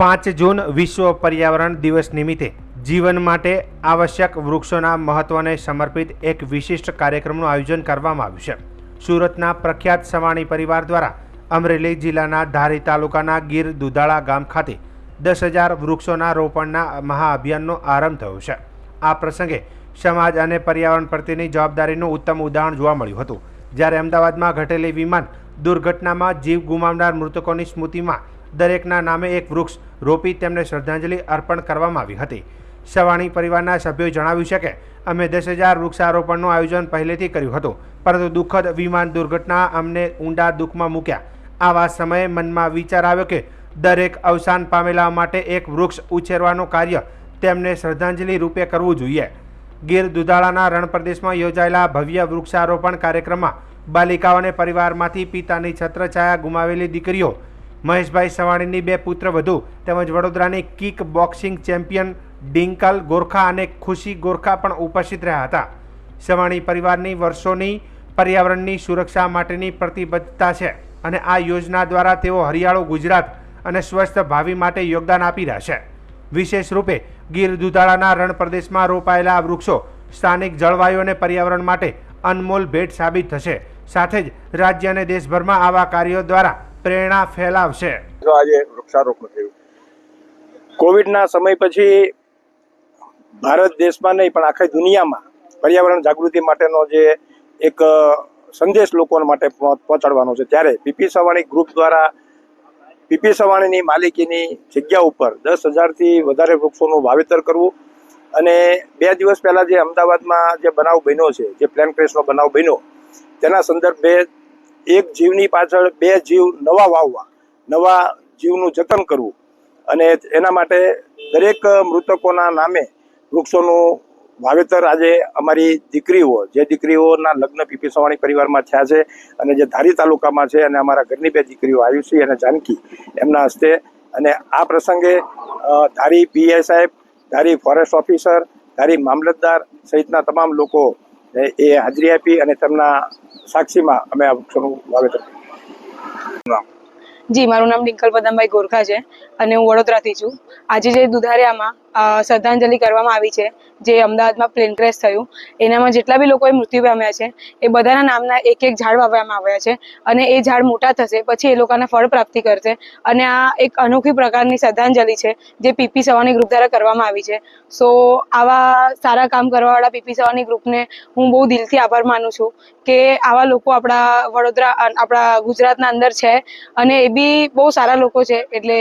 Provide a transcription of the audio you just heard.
5 જૂન વિશ્વ પર્યાવરણ દિવસ નિમિત્તે જીવન માટે આવશ્યક વૃક્ષોના મહત્વને સમર્પિત એક વિશિષ્ટ કાર્યક્રમનું આયોજન કરવામાં આવ્યું છે। સુરતના પ્રખ્યાત સવાણી પરિવાર દ્વારા અમરેલી જિલ્લાના ધારી તાલુકાના ગીર દુધાળા ગામ ખાતે 10,000 વૃક્ષોના રોપણના મહાઅભિયાનનો આરંભ થયો છે। આ પ્રસંગે સમાજ અને પર્યાવરણ પ્રત્યેની જવાબદારીનું ઉત્તમ ઉદાહરણ જોવા મળ્યું હતું, જ્યારે અમદાવાદમાં ઘટેલી વિમાન દુર્ઘટનામાં જીવ ગુમાવનાર મૃતકોની સ્મૃતિમાં દરેકના નામે એક વૃક્ષ રોપી તેમને શ્રદ્ધાંજલિ અર્પણ કરવામાં આવી હતી। સવાણી પરિવારના સભ્યોએ જણાવ્યું છે કે અમે 10,000 વૃક્ષારોપણનું આયોજન પહેલેથી કર્યું હતું, પરંતુ દુઃખદ વિમાન દુર્ઘટના અમને ઊંડા દુઃખમાં મૂક્યા। આવા સમયે મનમાં વિચાર આવ્યો કે દરેક અવસાન પામેલા માટે એક વૃક્ષ ઉછેરવાનું કાર્ય તેમને શ્રદ્ધાંજલિ રૂપે કરવું જોઈએ। ગીર દુધાળાના રણ પ્રદેશમાં યોજાયેલા ભવ્ય વૃક્ષારોપણ કાર્યક્રમમાં બાલિકાઓ અને પરિવારમાંથી પિતાની છત્રછાયા ગુમાવેલી દીકરીઓ મહેશભાઈ સવાણીની 2 પુત્રવધુ તેમજ વડોદરાની કિક બોક્સિંગ ચેમ્પિયન ડિંકલ ગોરખા અને ખુશી ગોરખા પણ ઉપસ્થિત રહ્યા હતા। સવાણી પરિવારની વર્ષોની પર્યાવરણની સુરક્ષા માટેની પ્રતિબદ્ધતા છે અને આ યોજના દ્વારા તેઓ હરિયાળું ગુજરાત અને સ્વસ્થ ભાવિ માટે યોગદાન આપી રહ્યા છે। વિશેષ રૂપે ગીર દુધાળાના રણ પ્રદેશમાં રોપાયેલા આ વૃક્ષો સ્થાનિક જળવાયુ અને પર્યાવરણ માટે અનમોલ ભેટ સાબિત થશે, સાથે જ રાજ્ય અને દેશભરમાં આવા કાર્યો દ્વારા પ્રેરણા ફેલાવશે। આજે વૃક્ષારોપણ થયું કોવિડના સમય પછી ભારત દેશમાં નહીં પણ આખી દુનિયામાં પર્યાવરણ જાગૃતિ માટેનો જે એક સંદેશ લોકો માટે પહોંચાડવાનો છે, ત્યારે પીપી સવાણી ગ્રુપ દ્વારા પીપી સવાણીની માલિકીની જગ્યા ઉપર 10,000થી વધારે વૃક્ષોનું વાવેતર કરવું અને 2 દિવસ પહેલા જે અમદાવાદમાં જે બનાવ બન્યો છે, જે પ્લેન ક્રેશનો બનાવ બન્યો, તેના સંદર્ભે એક જીવની પાછળ 2 જીવ નવા વાવવા, નવા જીવનું જતન કરવું અને એના માટે દરેક મૃતકોના નામે વૃક્ષોનું વાવેતર આજે અમારી દીકરીઓ, જે દીકરીઓના લગ્ન પીપી સવાણી પરિવારમાં થયા છે અને જે ધારી તાલુકામાં છે, અને અમારા ઘરની 2 દીકરીઓ આયુષી અને જાનકી, એમના હસ્તે અને આ પ્રસંગે ધારી પીઆઈ સાહેબ, ધારી ફોરેસ્ટ ઓફિસર, ધારી મામલતદાર સહિતના તમામ લોકો એ હાજરી આપી અને તેમના સાક્ષીમાં અમે આ વૃક્ષોનું વાવેતર કર્યું। જી, મારું નામ ડિંકલ પદમભાઈ ગોરખા છે અને હું વડોદરાથી છું। આજે જે દુધારિયામાં શ્રદ્ધાંજલિ કરવામાં આવી છે, જે અમદાવાદમાં પ્લેન ક્રેશ થયું, એનામાં જેટલા બી લોકોએ મૃત્યુ પામ્યા છે એ બધાના નામના એક ઝાડ વાવવામાં આવ્યા છે અને એ ઝાડ મોટા થશે પછી એ લોકોને ફળ પ્રાપ્તિ કરશે અને આ એક અનોખી પ્રકારની શ્રદ્ધાંજલિ છે જે પીપી સવાણી ગ્રુપ દ્વારા કરવામાં આવી છે। સો આવા સારા કામ કરવાવાળા પીપી સવાણી ગ્રુપને હું બહુ દિલથી આભાર માનું છું કે આવા લોકો આપણા વડોદરા, આપણા ગુજરાતના અંદર છે અને એ બી બહુ સારા લોકો છે, એટલે